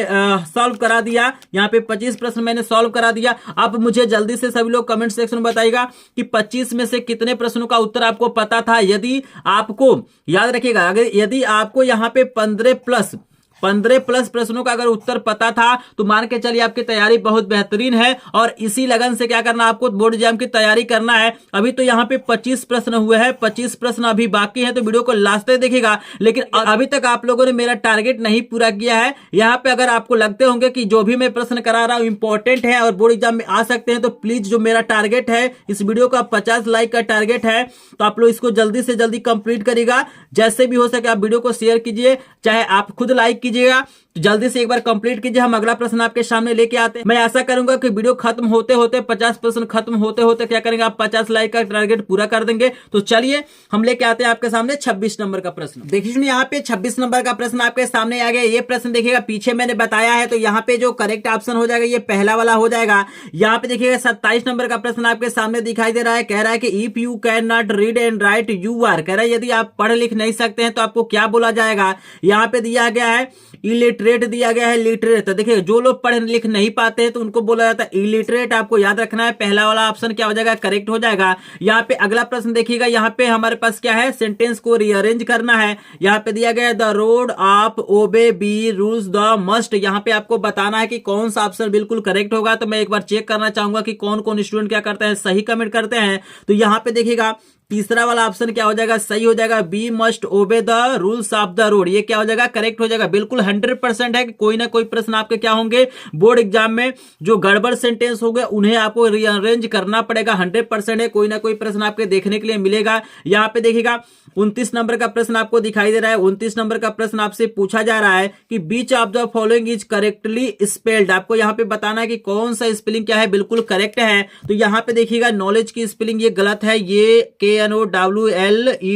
सॉल्व करा दिया। यहाँ पे 25 प्रश्न मैंने सॉल्व करा दिया। अब मुझे जल्दी से सभी लोग कमेंट सेक्शन में बताइएगा कि 25 में से कितने प्रश्नों का उत्तर आपको पता था। यदि आपको याद रखिएगा, अगर यदि आपको यहाँ पे 15 प्लस प्रश्नों का अगर उत्तर पता था तो मान के चलिए आपकी तैयारी बहुत बेहतरीन है। और इसी लगन से क्या करना, आपको बोर्ड एग्जाम की तैयारी करना है। अभी तो यहाँ पे 25 प्रश्न हुए हैं, 25 प्रश्न अभी बाकी हैं, तो वीडियो को लास्ट तक देखिएगा। लेकिन अभी तक आप लोगों ने मेरा टारगेट नहीं पूरा किया है। यहाँ पे अगर आपको लगते होंगे कि जो भी मैं प्रश्न करा रहा हूँ इंपॉर्टेंट है और बोर्ड एग्जाम में आ सकते हैं, तो प्लीज जो मेरा टारगेट है इस वीडियो का 50 लाइक का टारगेट है, तो आप लोग इसको जल्दी से जल्दी कंप्लीट करिएगा। जैसे भी हो सके आप वीडियो को शेयर कीजिए, चाहे आप खुद लाइक कीजिएगा। तो जल्दी से एक बार कंप्लीट कीजिए। हम अगला प्रश्न आपके सामने लेके आते हैं। मैं आशा करूंगा कि वीडियो खत्म होते होते 50 प्रश्न खत्म होते होते क्या करेंगे, आप 50 लाइक का टारगेट पूरा कर देंगे। तो चलिए हम लेके आते हैं आपके सामने 26 नंबर का प्रश्न। देखिए सुनिए, यहाँ पे 26 नंबर का प्रश्न आपके सामने आ गया। ये प्रश्न देखिएगा पीछे मैंने बताया है, तो यहाँ पे जो करेक्ट ऑप्शन हो जाएगा ये पहला वाला हो जाएगा। यहाँ पे देखिएगा 27 नंबर का प्रश्न आपके सामने दिखाई दे रहा है। कह रहा है कि if you can not read and write you are, कह रहा है यदि आप पढ़ लिख नहीं सकते हैं तो आपको क्या बोला जाएगा। यहाँ पे दिया गया है इलिटरेट, दिया गया है लिटरेट। तो देखिए जो लोग पढ़ लिख नहीं पाते हैं तो उनको बोला जाता है इलिटरेट। आपको याद रखना है पहला वाला ऑप्शन क्या हो जाएगा, करेक्ट हो जाएगा। यहाँ पे अगला प्रश्न देखिएगा, यहाँ पे हमारे पास क्या है, सेंटेंस को रीअरेंज करना है। यहाँ पे दिया गया है the road of obey be rules the must. यहाँ पे आपको बताना है कि कौन सा ऑप्शन बिल्कुल करेक्ट होगा। तो मैं एक बार चेक करना चाहूंगा कि कौन कौन स्टूडेंट क्या करते हैं, सही कमेंट करते हैं। तो यहाँ पे देखिएगा तीसरा वाला ऑप्शन क्या हो जाएगा, सही हो जाएगा। We must obey the rules of the road, ये क्या हो जाएगा, करेक्ट हो जाएगा। बिल्कुल 100% है कि कोई ना कोई प्रश्न आपके क्या होंगे बोर्ड एग्जाम में, जो गड़बड़ सेंटेंस हो गए उन्हें आपको रीअरेंज करना पड़ेगा। 100% है, कोई ना कोई प्रश्न आपके देखने के लिए मिलेगा। यहाँ पे देखिएगा 29 नंबर का प्रश्न आपको दिखाई दे रहा है। 29 नंबर का प्रश्न आपसे पूछा जा रहा है कि which of the following is correctly spelled. आपको यहाँ पे बताना है कि कौन सा स्पेलिंग क्या है बिल्कुल करेक्ट है। तो यहाँ पे देखिएगा नॉलेज की स्पेलिंग ये गलत है, ये KNOWLEDGE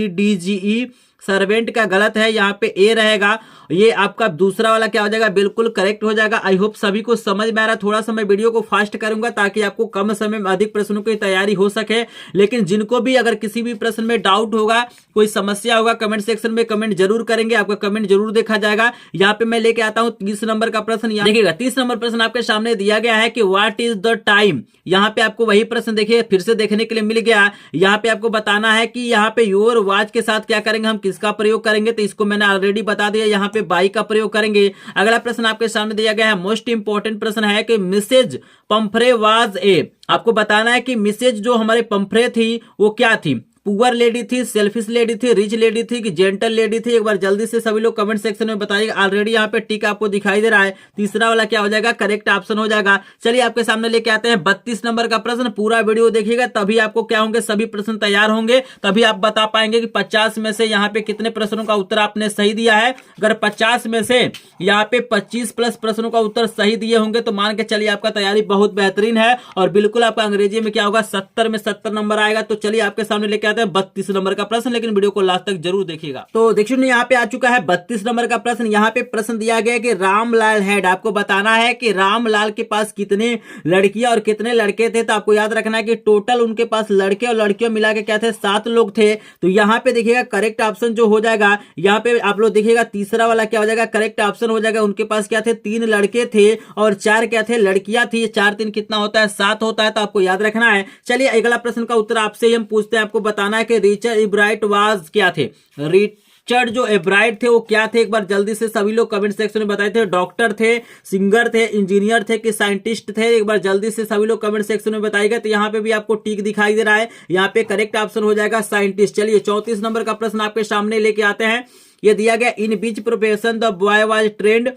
सर्वेंट का गलत है, यहाँ पे ए रहेगा। ये आपका दूसरा वाला क्या हो जाएगा, बिल्कुल करेक्ट हो जाएगा। आई होप सभी को समझ में आ रहा है। थोड़ा सा मैं वीडियो को फास्ट करूंगा ताकि आपको कम समय में अधिक प्रश्नों की तैयारी हो सके। लेकिन जिनको भी अगर किसी भी प्रश्न में डाउट होगा, कोई समस्या होगा, कमेंट सेक्शन में कमेंट जरूर करेंगे, आपका कमेंट जरूर देखा जाएगा। यहाँ पे मैं लेके आता हूँ 30 नंबर का प्रश्न। देखिएगा 30 नंबर प्रश्न आपके सामने दिया गया है कि व्हाट इज द टाइम। यहाँ पे आपको वही प्रश्न देखिए फिर से देखने के लिए मिल गया। यहाँ पे आपको बताना है कि यहाँ पे योर वॉच के साथ क्या करेंगे, हम किसका प्रयोग करेंगे। तो इसको मैंने ऑलरेडी बता दिया, यहाँ पे बाई का प्रयोग करेंगे। अगला प्रश्न आपके सामने दिया गया है, मोस्ट इंपोर्टेंट प्रश्न है कि मिसेज पंफ्रे वाज ए। आपको बताना है कि मिसेज जो हमारे पंफ्रे थी वो क्या थी, पुअर लेडी थी, सेल्फिश लेडी थी, रिच लेडी थी कि जेंटल लेडी थी। एक बार जल्दी से सभी लोग कमेंट सेक्शन में बताइएगा। ऑलरेडी यहाँ पे टिक आपको दिखाई दे रहा है। तीसरा वाला क्या हो जाएगा, करेक्ट ऑप्शन हो जाएगा। चलिए आपके सामने लेके आते हैं 32 नंबर का प्रश्न। पूरा वीडियो देखिएगा तभी आपको क्या होंगे, सभी प्रश्न तैयार होंगे, तभी आप बता पाएंगे कि 50 में से यहाँ पे कितने प्रश्नों का उत्तर आपने सही दिया है। अगर 50 में से यहाँ पे 25 प्लस प्रश्नों का उत्तर सही दिए होंगे तो मान के चलिए आपका तैयारी बहुत बेहतरीन है और बिल्कुल आपका अंग्रेजी में क्या होगा, 70 में 70 नंबर आएगा। तो चलिए आपके सामने लेके आते हैं 32 नंबर का प्रश्न, लेकिन वीडियो को लास्ट तक जरूर देखिएगा। तो देखिए यहाँ पे आ चुका है 32 नंबर का प्रश्न। यहाँ पे प्रश्न दिया गया कि रामलाल हैड। आपको बताना है कि रामलाल के पास कितने लड़कियां और कितने लड़के थे। तो आपको याद रखना है कि टोटल उनके पास लड़के और लड़कियों मिला के क्या थे, 7 लोग थे। तो यहाँ पे देखिएगा करेक्ट ऑप्शन जो हो जाएगा, यहाँ पे आप लोग देखिएगा तीसरा वाला क्या हो जाएगा, करेक्ट ऑप्शन हो जाएगा। उनके पास क्या थे, 3 लड़के थे और 4 क्या थे, लड़कियां थी। 4 3 कितना होता है, 7 होता है। तो आपको याद रखना है। चलिए अगला प्रश्न का उत्तर आपसे हम पूछते हैं। आपको बताना है कि रिचर्ड इब्राइट वाज क्या थे। रिचर्ड जो इब्राइट थे वो क्या थे, एक बार जल्दी से सभी लोग कमेंट सेक्शन में बताए थे। डॉक्टर थे, सिंगर थे, इंजीनियर थे कि साइंटिस्ट थे, एक बार जल्दी से सभी लोग कमेंट सेक्शन में बताइएगा। तो यहाँ पे भी आपको टिक दिखाई दे रहा है, यहाँ पे करेक्ट ऑप्शन हो जाएगा साइंटिस्ट। चलिए 34 नंबर का प्रश्न आपके सामने लेके आते हैं। ये दिया गया in which profession the boy was trained.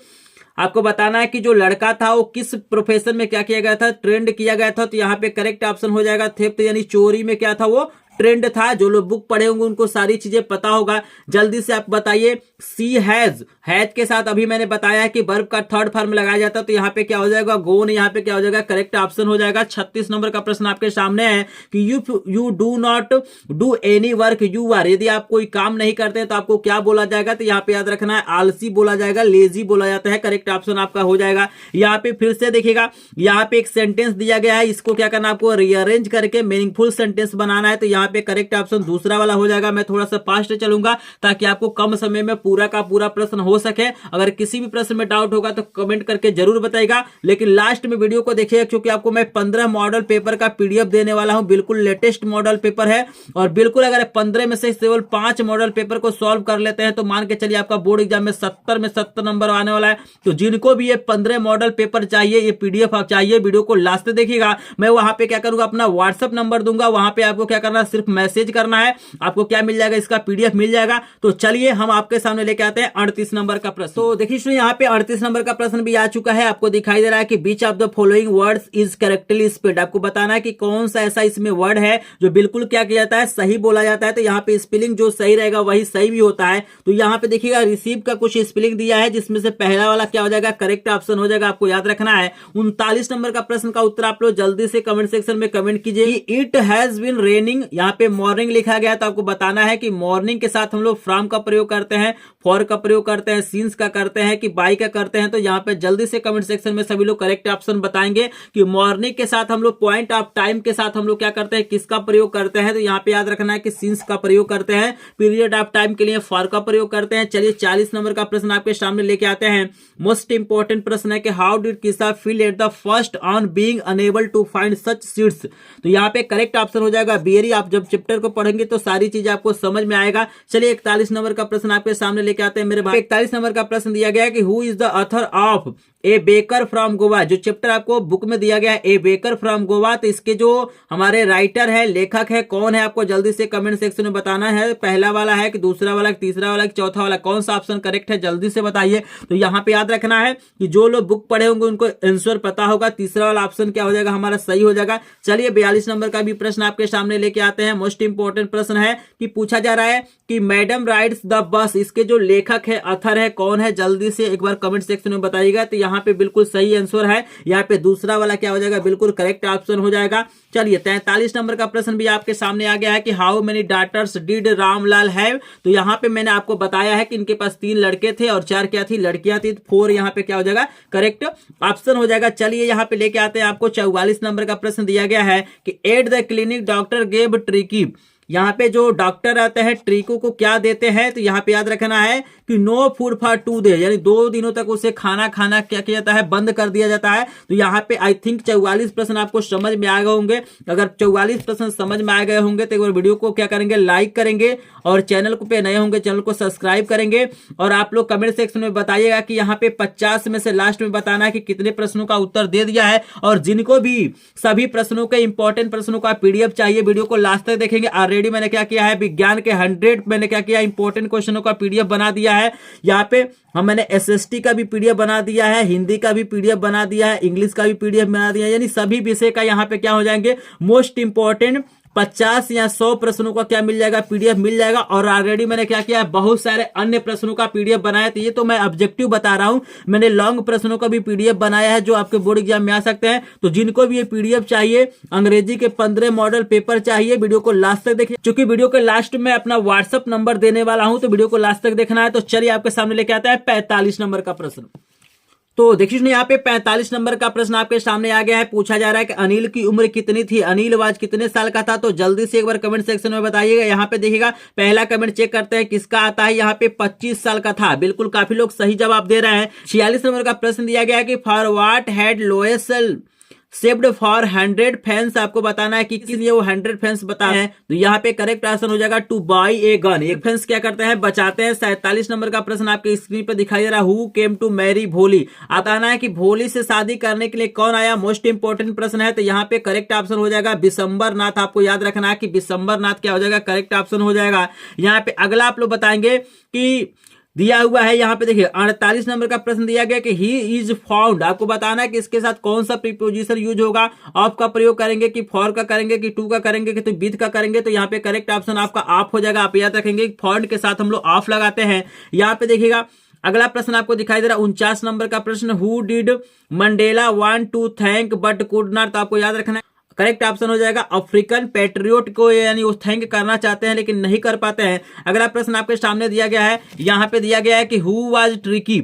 आपको बताना है कि जो लड़का था वो किस प्रोफेशन में क्या किया गया था, ट्रेंड किया गया था। तो यहाँ पे करेक्ट ऑप्शन हो जाएगा थेफ्ट, यानी चोरी में क्या था, वो ट्रेंड था। जो लोग बुक पढ़े होंगे उनको सारी चीजें पता होगा। जल्दी से आप बताइए। सी हैज, हैज के साथ अभी मैंने बताया है कि वर्ब का थर्ड फॉर्म लगाया जाता है, तो यहाँ पे क्या हो जाएगा, गोन, यहाँ पे क्या हो जाएगा, करेक्ट ऑप्शन हो जाएगा। 36 नंबर का प्रश्न आपके सामने है कि you do not do any work you are. यदि आप कोई काम नहीं करते तो आपको क्या बोला जाएगा, तो यहाँ पे याद रखना है आलसी बोला जाएगा, लेजी बोला जाता है। करेक्ट ऑप्शन आपका हो जाएगा। यहाँ पे फिर से देखिएगा, यहाँ पे एक सेंटेंस दिया गया है, इसको क्या करना, आपको रीअरेंज करके मीनिंगफुल सेंटेंस बनाना है। तो यहाँ पे करेक्ट ऑप्शन दूसरा वाला हो जाएगा। मैं थोड़ा सा फास्ट चलूंगा ताकि आपको कम समय में पूरा का पूरा प्रश्न हो सके। अगर किसी भी प्रश्न में डाउट होगा तो कमेंट करके जरूर बताइएगा, लेकिन लास्ट में वीडियो को देखिएगा क्योंकि आपको मैं 15 मॉडल पेपर का पीडीएफ देने वाला हूं। बिल्कुल लेटेस्ट मॉडल पेपर है और बिल्कुल अगर 15 में से केवल 5 मॉडल पेपर को सॉल्व कर लेते हैं तो मान के चलिए आपका बोर्ड एग्जाम में 70 नंबर आने वाला है। तो जिनको भी ये 15 मॉडल पेपर चाहिए, ये पीडीएफ आप चाहिए, वीडियो को लास्ट तक देखिएगा। मैं वहां पे क्या करूंगा, अपना व्हाट्सएप नंबर दूंगा, वहां पे आपको क्या करना है, सिर्फ मैसेज करना है, आपको क्या मिल जाएगा, इसका पीडीएफ मिल जाएगा। तो चलिए हम आपके सामने लेके आते हैं 38 नंबर का प्रश्न। तो देखिए यहाँ पे 38 नंबर का प्रश्न भी आ चुका है। आपको दिखाई दे रहा है कि which of the following words is correctly spelled. आपको बताना है कि कौन सा ऐसा इसमें वर्ड है जो बिल्कुल क्या किया जाता है, सही बोला जाता है। तो यहाँ पे स्पेलिंग जो सही रहेगा वही सही भी होता है। तो यहाँ पे देखिएगा रिसीव का कुछ स्पेलिंग दिया है जिसमें से पहला वाला क्या हो जाएगा, करेक्ट ऑप्शन हो जाएगा। आपको याद रखना है। 39 नंबर का प्रश्न का उत्तर आप लोग जल्दी से कमेंट सेक्शन में कमेंट कीजिए। इट हैज बीन रेनिंग, यहाँ पे मॉर्निंग लिखा गया, तो आपको बताना है कि मॉर्निंग के साथ हम लोग फ्रॉम का प्रयोग करते हैं, फॉर का प्रयोग करते हैं, सिंस का करते हैं कि बाय का करते हैं। तो यहाँ पे जल्दी से कमेंट सेक्शन में सभी लोग करेक्ट ऑप्शन बताएंगे कि मॉर्निंग के साथ हम लोग पॉइंट ऑफ टाइम के साथ हम लोग क्या करते हैं, किसका प्रयोग करते हैं। तो यहाँ पे याद रखना है कि सिंस का प्रयोग करते हैं, पीरियड ऑफ टाइम के लिए फॉर का प्रयोग करते हैं। चलिए 40 नंबर का प्रश्न आपके सामने लेके आते हैं। मोस्ट इंपॉर्टेंट प्रश्न है कि how did Kisa feel at the first on being unable to find such seeds. तो यहाँ पे करेक्ट ऑप्शन हो जाएगा बेरी। आप जब चैप्टर को पढ़ेंगे तो सारी चीजें आपको समझ में आएगा। चलिए 41 नंबर का प्रश्न आपके सामने लेके आते हैं मेरे भाई। 41 नंबर का प्रश्न दिया गया है कि who is the author of A baker from Goa. जो चैप्टर आपको बुक में दिया गया है ए बेकर फ्रॉम गोवा, तो इसके जो हमारे राइटर है, लेखक है, कौन है, आपको जल्दी से कमेंट सेक्शन में बताना है। पहला वाला है कि दूसरा वाला, तीसरा वाला, चौथा वाला, कौन सा ऑप्शन करेक्ट है, जल्दी से बताइए। तो यहाँ पे याद रखना है कि जो लोग बुक पढ़े होंगे उनको आंसर पता होगा। तीसरा वाला ऑप्शन क्या हो जाएगा, हमारा सही हो जाएगा। चलिए 42 नंबर का भी प्रश्न आपके सामने लेके आते हैं। मोस्ट इंपॉर्टेंट प्रश्न है कि पूछा जा रहा है कि मैडम राइड्स द बस, इसके जो लेखक है, ऑथर है, कौन है, जल्दी से एक बार कमेंट सेक्शन में बताइएगा। तो यहाँ पे बिल्कुल सही आंसर है। यहाँ पे दूसरा वाला क्या हो जाएगा, बिल्कुल करेक्ट ऑप्शन हो जाएगा। चलिए 43 नंबर का प्रश्न भी आपके सामने आ गया है कि how many daughters did Ramlal have. तो यहाँ पे मैंने आपको बताया है कि इनके पास 3 लड़के थे और 4 क्या थी, लड़कियां थी। 4 यहाँ पे क्या हो जाएगा, करेक्ट ऑप्शन हो जाएगा। चलिए यहाँ पे लेके आते हैं आपको 44 नंबर का प्रश्न दिया गया है कि at the clinic doctor gave tricky. यहाँ पे जो डॉक्टर आते हैं ट्रीको को क्या देते हैं, तो यहाँ पे याद रखना है कि नो फूड फॉर 2 डेज, यानी 2 दिनों तक उसे खाना खाना क्या किया जाता है, बंद कर दिया जाता है। तो यहाँ पे आई थिंक 44 प्रश्न आपको समझ में आ गए होंगे। अगर 44 प्रश्न समझ में आ गए होंगे तो एक बार वीडियो को क्या करेंगे, लाइक करेंगे और चैनल को पे नए होंगे चैनल को सब्सक्राइब करेंगे। और आप लोग कमेंट सेक्शन में बताइएगा कि यहाँ पे 50 में से लास्ट में बताना है कि कितने प्रश्नों का उत्तर दे दिया है। और जिनको भी सभी प्रश्नों के इंपॉर्टेंट प्रश्नों का पीडीएफ चाहिए, वीडियो को लास्ट तक देखेंगे। ऑलरेडी मैंने क्या किया है, विज्ञान के 100 मैंने क्या किया, इंपॉर्टेंट क्वेश्चनों का पीडीएफ बना दिया है। यहाँ पे मैंने एसएसटी का भी पीडीएफ बना दिया है, हिंदी का भी पीडीएफ बना दिया है, इंग्लिश का भी पीडीएफ बना दिया है, यानी सभी विषय का यहाँ पे क्या हो जाएंगे, मोस्ट इंपॉर्टेंट 50 या 100 प्रश्नों का क्या मिल जाएगा, पीडीएफ मिल जाएगा। और ऑलरेडी मैंने क्या किया है, बहुत सारे अन्य प्रश्नों का पीडीएफ बनाया। तो ये तो मैं ऑब्जेक्टिव बता रहा हूं, मैंने लॉन्ग प्रश्नों का भी पीडीएफ बनाया है जो आपके बोर्ड एग्जाम में आ सकते हैं। तो जिनको भी ये पीडीएफ चाहिए, अंग्रेजी के 15 मॉडल पेपर चाहिए, वीडियो को लास्ट तक देखिए। चूंकि वीडियो के लास्ट में अपना व्हाट्सएप नंबर देने वाला हूं तो वीडियो को लास्ट तक देखना है। तो चलिए आपके सामने लेके आता है 45 नंबर का प्रश्न। तो देखिए यहाँ पे 45 नंबर का प्रश्न आपके सामने आ गया है। पूछा जा रहा है कि अनिल की उम्र कितनी थी, अनिल आज कितने साल का था। तो जल्दी से एक बार कमेंट सेक्शन में बताइएगा। यहाँ पे देखिएगा पहला कमेंट चेक करते हैं किसका आता है, यहाँ पे 25 साल का था। बिल्कुल काफी लोग सही जवाब दे रहे हैं। 46 नंबर का प्रश्न दिया गया है कि for what had Lowes saved for 100 fans, आपको बताना है कि किस लिए वो 100 फैंस बताए हैं। तो यहाँ पे करेक्ट आंसर हो जाएगा टू बाई ए गन। एक फैंस क्या करते हैं, बचाते हैं। 47 नंबर का प्रश्न आपके स्क्रीन पर दिखाई दे रहा है, हु केम टू मैरी भोली। बताना है कि भोली से शादी करने के लिए कौन आया, मोस्ट इंपोर्टेंट प्रश्न है। तो यहाँ पे करेक्ट ऑप्शन हो जाएगा बिशंबर नाथ। आपको याद रखना है कि बिशंबर नाथ क्या हो जाएगा, करेक्ट ऑप्शन हो जाएगा। यहाँ पे अगला आप लोग बताएंगे कि दिया हुआ है, यहाँ पे देखिए 48 नंबर का प्रश्न दिया गया कि ही इज फाउंड। आपको बताना है कि इसके साथ कौन सा प्रीपोजिशन यूज होगा। ऑफ का प्रयोग करेंगे कि फॉर का करेंगे कि टू का करेंगे कि तो विद का करेंगे। तो यहाँ पे करेक्ट ऑप्शन आपका ऑफ हो जाएगा। आप याद रखेंगे फाउंड के साथ हम लोग ऑफ लगाते हैं। यहाँ पे देखिएगा अगला प्रश्न आपको दिखाई दे रहा है 49 नंबर का प्रश्न, who did Mandela want to thank but could not. तो आपको याद रखना है करेक्ट ऑप्शन हो जाएगा अफ्रीकन पैट्रियोट को, यानी वो थैंक करना चाहते हैं लेकिन नहीं कर पाते हैं। अगला प्रश्न आपके सामने दिया गया है, यहाँ पे दिया गया है कि who was tricky.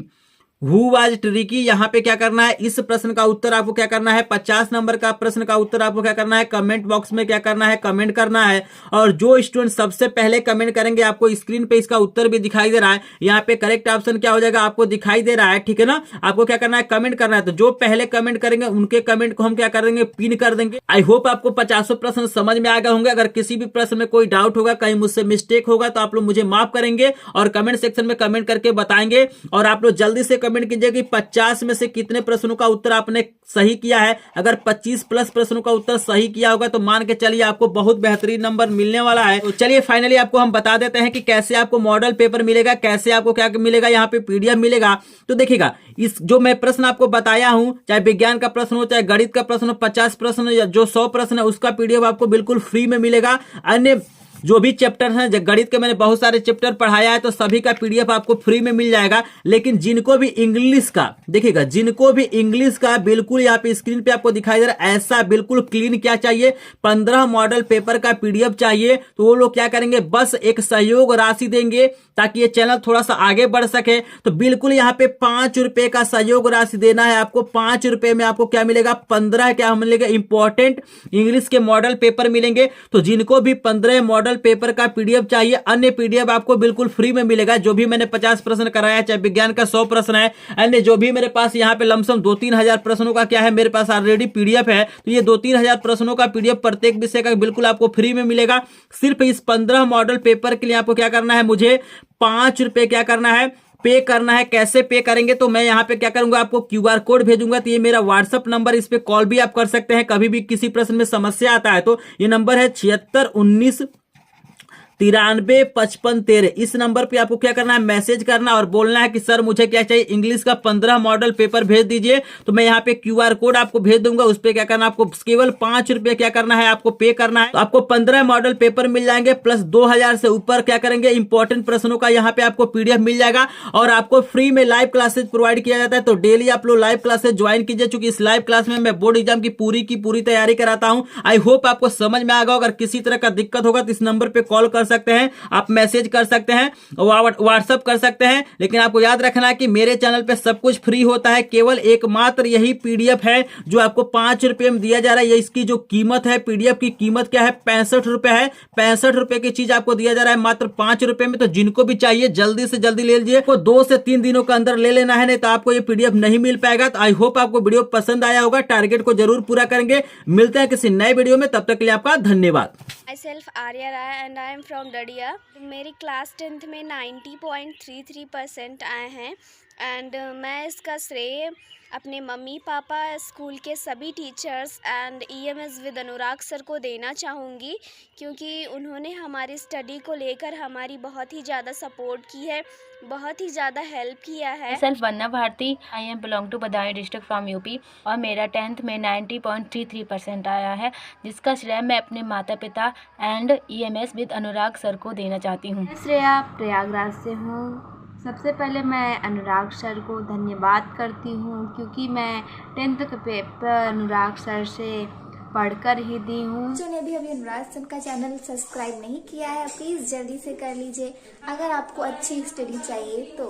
Who was tricky, यहाँ पे क्या करना है, इस प्रश्न का उत्तर आपको क्या करना है, 50 नंबर का प्रश्न का उत्तर आपको क्या करना है, कमेंट बॉक्स में क्या करना है, कमेंट करना है। और जो स्टूडेंट सबसे पहले कमेंट करेंगे, आपको स्क्रीन पे इसका उत्तर भी दिखाई दे रहा है। यहाँ पे करेक्ट ऑप्शन क्या हो जाएगा, आपको दिखाई दे रहा है, ठीक है ना। आपको क्या करना है, कमेंट करना है। तो जो पहले कमेंट करेंगे उनके कमेंट को हम क्या कर देंगे, पिन कर देंगे। आई होप आपको 50 प्रश्न समझ में आ गए होंगे। अगर किसी भी प्रश्न में कोई डाउट होगा, कहीं मुझसे मिस्टेक होगा, तो आप लोग मुझे माफ करेंगे और कमेंट सेक्शन में कमेंट करके बताएंगे। और आप लोग जल्दी से कमेंट कीजिए कि 50 में से कितने प्रश्नों का उत्तर आपने सही किया है। अगर 25 प्लस प्रश्नों का उत्तर सही किया होगा तो मान के चलिए आपको बहुत बेहतरीन नंबर मिलने वाला है। तो चलिए फाइनली आपको हम बता देते हैं कि कैसे आपको मॉडल पेपर मिलेगा, कैसे आपको क्या मिलेगा, यहाँ पे पीडीएफ मिलेगा। तो देखिएगा इस जो मैं प्रश्न आपको बताया हूं, चाहे विज्ञान का प्रश्न हो, चाहे गणित का प्रश्न हो, 50 प्रश्न या जो 100 प्रश्न है उसका पीडीएफ आपको बिल्कुल फ्री में मिलेगा। अन्य जो भी चैप्टर हैं, गणित के मैंने बहुत सारे चैप्टर पढ़ाया है तो सभी का पीडीएफ आपको फ्री में मिल जाएगा। लेकिन जिनको भी इंग्लिश का, देखिएगा जिनको भी इंग्लिश का बिल्कुल यहाँ पे स्क्रीन पे आपको दिखाई दे रहा है, ऐसा बिल्कुल क्लीन क्या चाहिए, 15 मॉडल पेपर का पीडीएफ चाहिए। तो वो लोग क्या करेंगे, बस एक सहयोग राशि देंगे ताकि ये चैनल थोड़ा सा आगे बढ़ सके। तो बिल्कुल यहाँ पे 5 रुपए का सहयोग राशि देना है आपको। 5 रुपए में आपको क्या मिलेगा, 15 क्या मिलेगा, इंपॉर्टेंट इंग्लिश के मॉडल पेपर मिलेंगे। तो जिनको भी 15 मॉडल पेपर का पीडीएफ चाहिए, अन्य पीडीएफ आपको बिल्कुल फ्री में मिलेगा। जो भी मैंने 50 प्रश्न कराया, चाहे विज्ञान का 100 प्रश्न है, अन्य जो भी मेरे पास यहाँ पे लमसम 2-3 हजार प्रश्नों का क्या है, मेरे पास ऑलरेडी पीडीएफ है। तो ये 2-3 हजार प्रश्नों का पीडीएफ प्रत्येक विषय का बिल्कुल आपको फ्री में मिलेगा। सिर्फ इस 15 मॉडल पेपर के लिए आपको क्या करना है, मुझे 5 रुपए क्या करना है, पे करना है। कैसे पे करेंगे, तो मैं यहाँ पे क्या करूंगा, आपको क्यूआर कोड भेजूंगा। तो ये मेरा व्हाट्सअप नंबर, इस पे कॉल भी आप कर सकते हैं। कभी भी किसी प्रश्न में समस्या आता है तो ये नंबर है 7619 93 55 13। इस नंबर पे आपको क्या करना है, मैसेज करना और बोलना है कि सर मुझे क्या चाहिए, इंग्लिश का 15 मॉडल पेपर भेज दीजिए। तो मैं यहाँ पे क्यूआर कोड आपको भेज दूंगा। उस पे क्या करना है, आपको केवल 5 रुपए क्या करना है, आपको पे करना है। तो आपको 15 मॉडल पेपर मिल जाएंगे, प्लस 2000 से ऊपर क्या करेंगे, इंपॉर्टेंट प्रश्नों का यहाँ पे आपको पीडीएफ मिल जाएगा। और आपको फ्री में लाइव क्लासेज प्रोवाइड किया जाता है। तो डेली आप लोग लाइव क्लासेज ज्वाइन कीजिए, चूंकि इस लाइव क्लास में मैं बोर्ड एग्जाम की पूरी तैयारी कराता हूँ। आई होप आपको समझ में आ गया। अगर किसी तरह का दिक्कत होगा तो इस नंबर पे कॉल कर सकते हैं, आप मैसेज कर सकते हैं, व्हाट्सएप कर सकते हैं। लेकिन आपको याद रखना है कि मेरे चैनल पे सब कुछ फ्री होता है। केवल एकमात्र यही पीडीएफ है जो आपको 5 रुपए में दिया जा रहा है। ये इसकी जो कीमत है, पीडीएफ की कीमत क्या है, 65 रुपए है। 65 रुपए की चीज आपको दिया जा रहा है मात्र 5 रुपए में। तो जिनको भी चाहिए जल्दी से जल्दी ले लीजिए। 2 से 3 दिनों के अंदर ले लेना है, नहीं तो आपको ये पीडीएफ नहीं मिल पाएगा। तो आई होप आपको वीडियो पसंद आया होगा। टारगेट को जरूर पूरा करेंगे। मिलते हैं किसी नए वीडियो में, तब तक के लिए आपका धन्यवाद। Myself Arya Rai and I am from Dadia. मेरी क्लास 10th में 90.33% आए हैं। एंड मैं इसका श्रेय अपने मम्मी पापा, स्कूल के सभी teachers and EMS with Anurag sir को देना चाहूँगी, क्योंकि उन्होंने हमारी स्टडी को लेकर हमारी बहुत ही ज़्यादा सपोर्ट की है, बहुत ही ज़्यादा हेल्प किया है। Self Vanna Bharati, I am belong to Badaun district from UP और मेरा 10th में 90.33% आया है, जिसका श्रेय मैं अपने माता पिता and EMS with Anurag sir को देना चाहती हूँ। मैं श्रेया प्रयागराज से हूँ। सबसे पहले मैं अनुराग सर को धन्यवाद करती हूँ, क्योंकि मैं 10th का पेपर अनुराग सर से पढ़कर ही दी हूँ। जो ने भी अभी अनुराग सर का चैनल सब्सक्राइब नहीं किया है, प्लीज जल्दी से कर लीजिए। अगर आपको अच्छी स्टडी चाहिए तो